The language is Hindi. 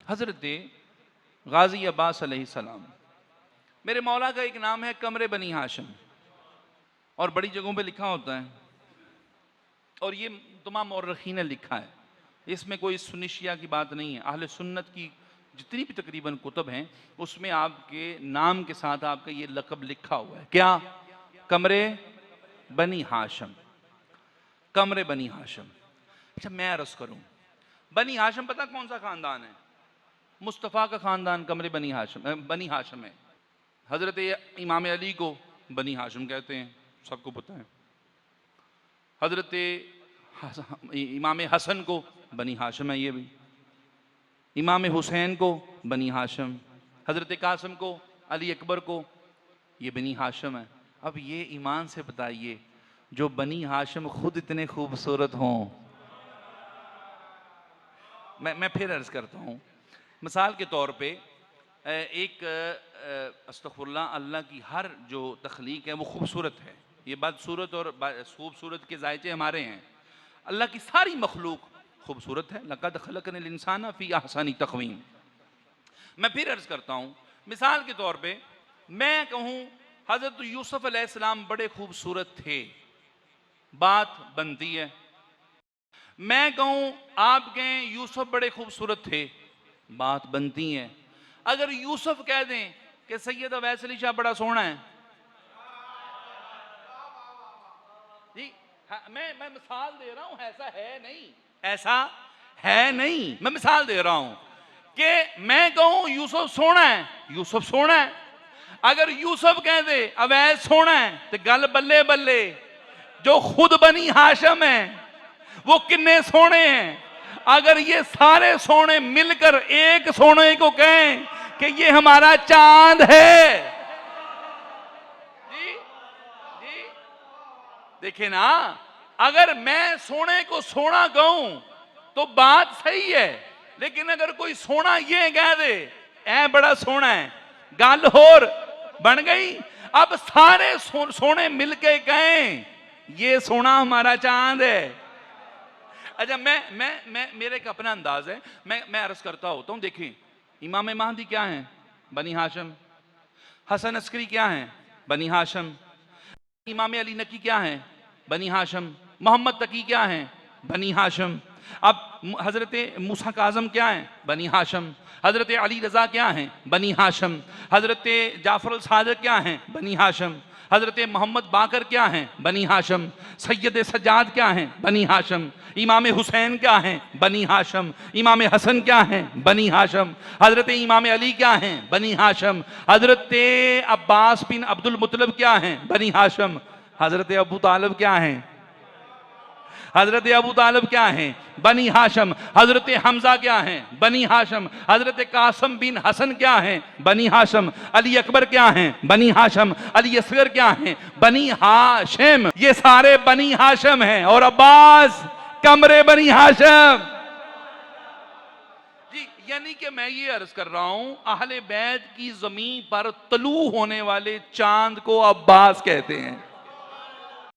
हज़रत गाजी अब्बास अलैहिस्सलाम, मेरे मौला का एक नाम है कमरे बनी हाशिम, और बड़ी जगहों पे लिखा होता है, और ये तमाम मौरखीन ने लिखा है, इसमें कोई सुन्नी की बात नहीं है। अहले सुन्नत की जितनी भी तकरीबन कुतुब हैं उसमें आपके नाम के साथ आपका ये लक़ब लिखा हुआ है। क्या? कमरे बनी हाशिम, कमरे बनी हाशिम। अच्छा, मैं अर्ज़ करूं, बनी हाशिम पता कौन सा खानदान है? मुस्तफ़ा का खानदान कमरे बनी हाशिम है। हज़रत इमाम अली को बनी हाशिम कहते हैं, सबको पता है। हज़रत इमाम हसन को बनी हाशिम है ये भी, इमाम हुसैन को बनी हाशिम, हज़रत कासिम को, अली अकबर को, ये बनी हाशिम है। अब ये ईमान से बताइए, जो बनी हाशिम खुद इतने खूबसूरत हों। मैं फिर अर्ज़ करता हूँ, मिसाल के तौर पे एक अस्तग़फुरुल्लाह, अल्लाह की हर जो तख्लीक है वो खूबसूरत है। ये बदसूरत और खूबसूरत के जायचे हमारे हैं। अल्लाह की सारी मखलूक खूबसूरत है। लक़द ख़लक़नल इंसान फ़ी अहसनी तक़वीम। मैं फिर अर्ज़ करता हूँ, मिसाल के तौर पे मैं कहूँ हज़रत यूसुफ़ अलैहिस्सलाम बड़े खूबसूरत थे, बात बनती है। मैं कहूँ आप कहें यूसुफ़ बड़े खूबसूरत थे, बात बनती है। अगर यूसुफ़ कह दें कि सैयद अवैस अली शाह बड़ा सोहना है जी, मैं मिसाल दे रहा हूं, ऐसा है नहीं, ऐसा है नहीं, मैं मिसाल दे रहा हूं कि मैं कहूं यूसुफ सोहना है, यूसुफ सोहना है। अगर यूसुफ कह दे अवैस सोहना है तो गल बल्ले बल्ले। जो खुद बनी हाशिम है वो किन्ने सोने हैं? अगर ये सारे सोने मिलकर एक सोने को कहें कि ये हमारा चांद है, जी जी, देखे ना, अगर मैं सोने को सोना कहूं तो बात सही है, लेकिन अगर कोई सोना ये कह दे ऐ बड़ा सोना है, गल होर बन गई। अब सारे सोने मिलके कहें ये सोना हमारा चांद है। अच्छा, मैं मेरे एक अपना अंदाज है, मैं अर्ज करता होता हूं। देखिए, इमाम महदी क्या है? बनी हाशिम। हसन अस्करी क्या है? बनी हाशिम। इमाम अली नकी क्या है? बनी हाशिम। मोहम्मद तकी क्या है? बनी हाशिम। अब हज़रत मूसा काज़म क्या है? बनी हाशिम। हज़रत अली रज़ा क्या हैं? बनी हाशिम। हज़रत जाफ़र अल सादिक़ क्या हैं? बनी हाशिम। हज़रत मोहम्मद बाकर क्या हैं? बनी हाशिम। सैयद सज्जाद क्या हैं? बनी हाशिम। इमाम हुसैन क्या हैं? बनी हाशिम। इमाम हसन क्या हैं? बनी हाशिम। हज़रत इमाम अली क्या हैं? बनी हाशिम। हज़रत अब्बास बिन अब्दुल मुत्तलिब क्या हैं? बनी हाशिम। हज़रत अबू तालिब क्या हैं? हज़रत अबू तालिब क्या हैं? बनी हाशिम। हज़रत हमजा क्या हैं? बनी हाशिम। हज़रत कासिम बिन हसन क्या हैं? बनी हाशिम। अली अकबर क्या हैं? बनी हाशिम। अली असगर क्या हैं? बनी हाशिम। ये सारे बनी हाशिम हैं, और अब्बास कमरे बनी हाशिम। जी, यानी कि मैं ये अर्ज कर रहा हूं, अहले बैत की जमीन पर तलू होने वाले चांद को अब्बास कहते हैं।